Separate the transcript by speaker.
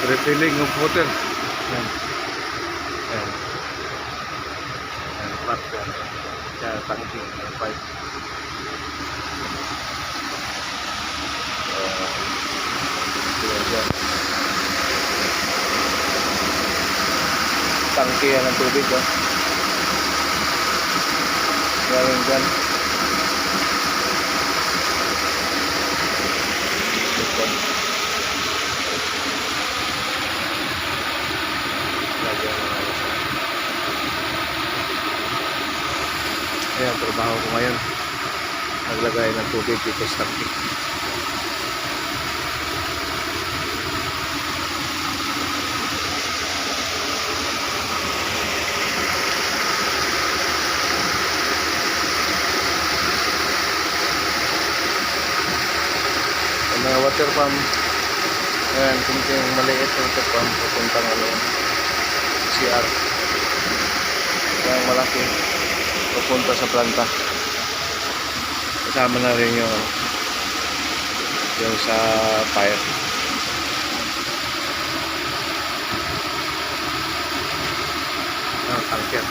Speaker 1: refilling of water. Yan. Yan. Yan, part yan. Yan, tangki, yan, pipe. Yan. Tangki yan ng tubig, oh. Galing dyan. Ayan, trabaho ko ngayon. Naglagay ng tubig dito sa tangki. Mga water pump. Ayan, kung yung maliit na water pump pupuntang CR. Yung malaki pupunta sa planta. Kasama na rin yung sa fire. Tangker.